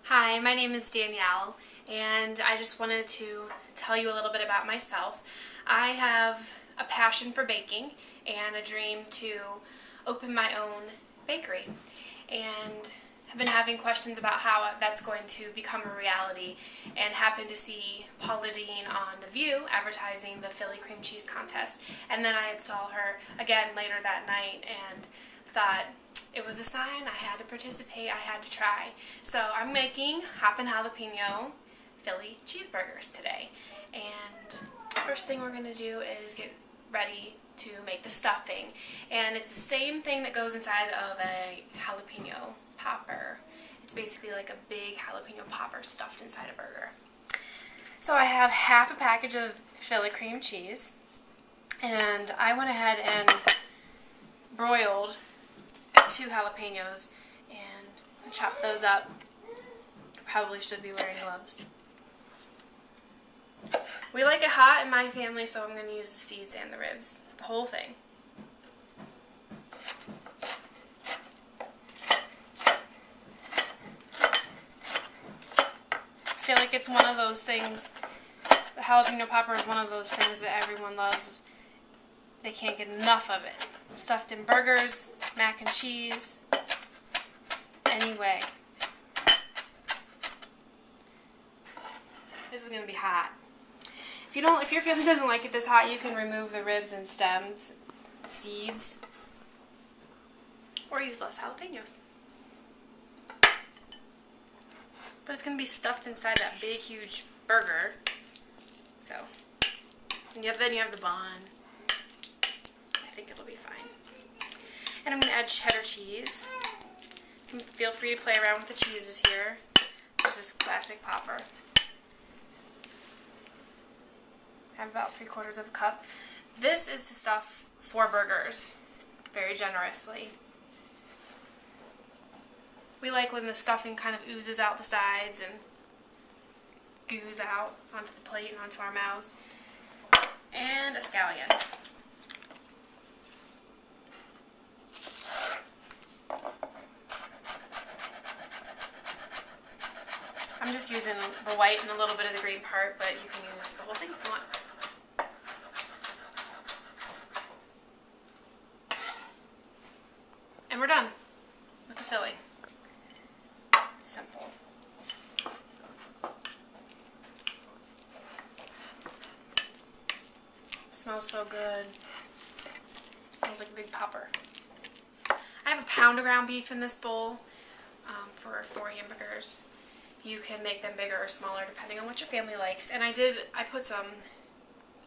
Hi, my name is Danielle, and I just wanted to tell you a little bit about myself. I have a passion for baking and a dream to open my own bakery, and have been having questions about how that's going to become a reality, and happened to see Paula Deen on The View advertising the Philly cream cheese contest, and then I saw her again later that night and thought it was a sign. I had to participate, I had to try. So I'm making Hoppin Jalapeno Philly cheeseburgers today, and first thing we're going to do is get ready to make the stuffing, and it's the same thing that goes inside of a jalapeno popper. It's basically like a big jalapeno popper stuffed inside a burger. So I have half a package of Philly cream cheese, and I went ahead and broiled 2 jalapenos and chopped those up. Probably should be wearing gloves. We like it hot in my family, so I'm going to use the seeds and the ribs, the whole thing. I feel like it's one of those things, the jalapeno popper is one of those things that everyone loves. They can't get enough of it. Stuffed in burgers, mac and cheese, anyway. This is going to be hot. If your family doesn't like it this hot, you can remove the ribs and stems, seeds, or use less jalapenos. But it's going to be stuffed inside that big, huge burger. So, then you have the bun. I think it'll be fine. And I'm going to add cheddar cheese. You can feel free to play around with the cheeses here. This is just classic popper. I have about 3/4 of a cup. This is to stuff 4 burgers very generously. We like when the stuffing kind of oozes out the sides and goos out onto the plate and onto our mouths. And a scallion. I'm just using the white and a little bit of the green part, but you can use the whole thing if you want. And we're done with the filling. It's simple. It smells so good. It smells like a big popper. I have a pound of ground beef in this bowl for 4 hamburgers. You can make them bigger or smaller depending on what your family likes. And I put some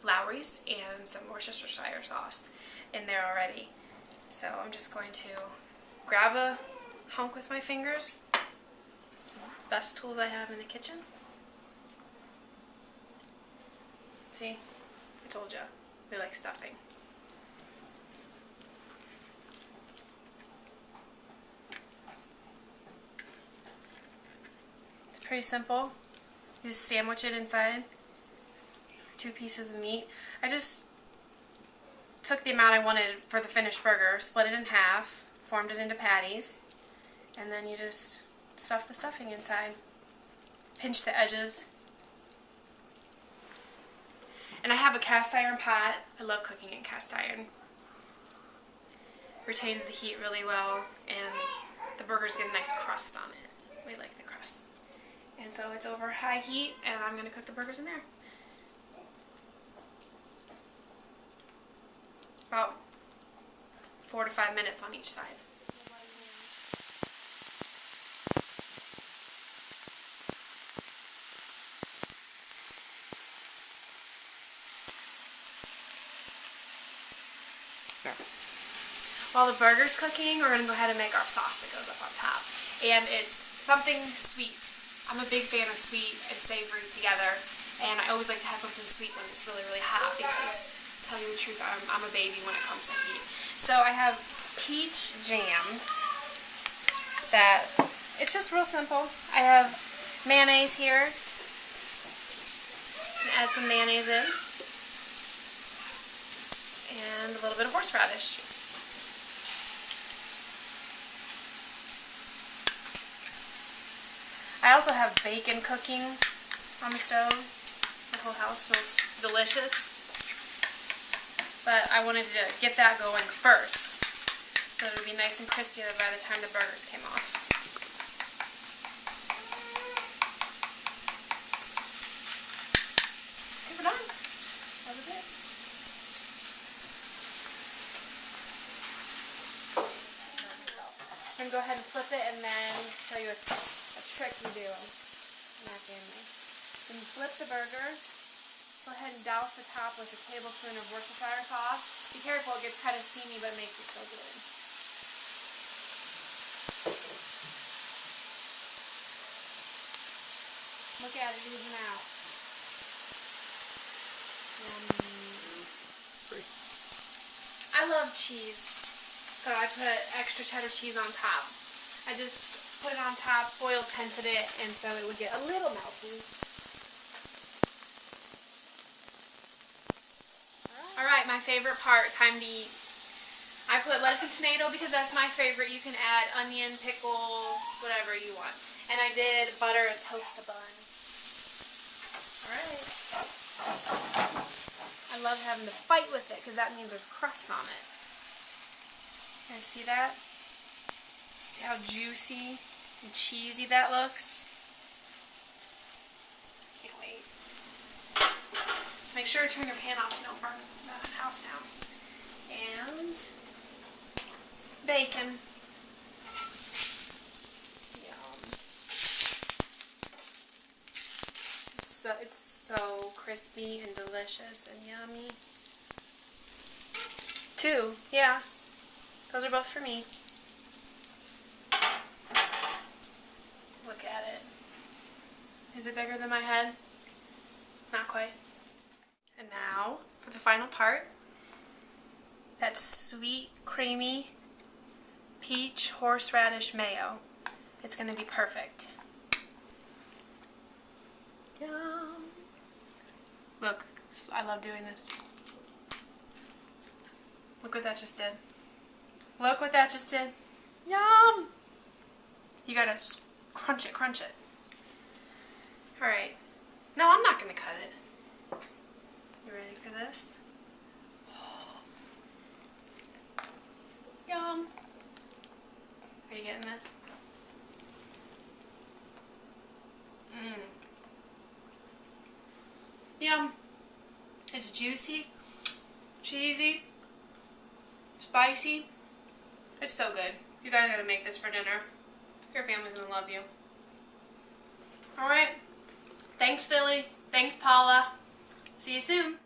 Lowry's and some Worcestershire sauce in there already. So I'm just going to grab a hunk with my fingers. Best tools I have in the kitchen. See? I told you. We like stuffing. Pretty simple. You just sandwich it inside 2 pieces of meat. I just took the amount I wanted for the finished burger, split it in half, formed it into patties, and then you just stuff the stuffing inside. Pinch the edges. And I have a cast iron pot. I love cooking in cast iron. Retains the heat really well, and the burgers get a nice crust on it. We like the crust. And so it's over high heat, and I'm going to cook the burgers in there. About 4 to 5 minutes on each side. While the burger's cooking, we're going to go ahead and make our sauce that goes up on top. And it's something sweet. I'm a big fan of sweet and savory together, and I always like to have something sweet when it's really, really hot because, to tell you the truth, I'm a baby when it comes to heat. So I have peach jam that, it's just real simple. I have mayonnaise here. Add some mayonnaise in. And a little bit of horseradish. I I also have bacon cooking on the stove. The whole house smells delicious. But I wanted to get that going first, so it would be nice and crispy by the time the burgers came off. Okay, we're done. That was it. I'm going to go ahead and flip it and then show you a trick you do. My family. When you flip the burger, go ahead and douse the top with a tablespoon of Worcestershire sauce. Be careful, it gets kind of steamy, but it makes it so good. Look at it oozing out. Yummy. I love cheese, so I put extra cheddar cheese on top. I just put it on top, foil tinted it, and so it would get a little melty. Alright, my favorite part, time to eat. I put lettuce and tomato because that's my favorite. You can add onion, pickle, whatever you want. And I did butter and toast the bun. Alright. I love having to fight with it because that means there's crust on it. You guys see that? See how juicy and cheesy that looks? Can't wait. Make sure to turn your pan off so you don't burn the house down. And bacon. Yum. It's so crispy and delicious and yummy. 2, yeah. Those are both for me. Look at it. Is it bigger than my head? Not quite. And now, for the final part, that sweet, creamy peach horseradish mayo. It's going to be perfect. Yum! Look, I love doing this. Look what that just did. Look what that just did. Yum! You gotta crunch it, crunch it. Alright. No, I'm not going to cut it. You ready for this? Yum! Are you getting this? Yum! It's juicy, cheesy, spicy. It's so good. You guys gotta make this for dinner. Your family's gonna love you. Alright. Thanks, Philly. Thanks, Paula. See you soon.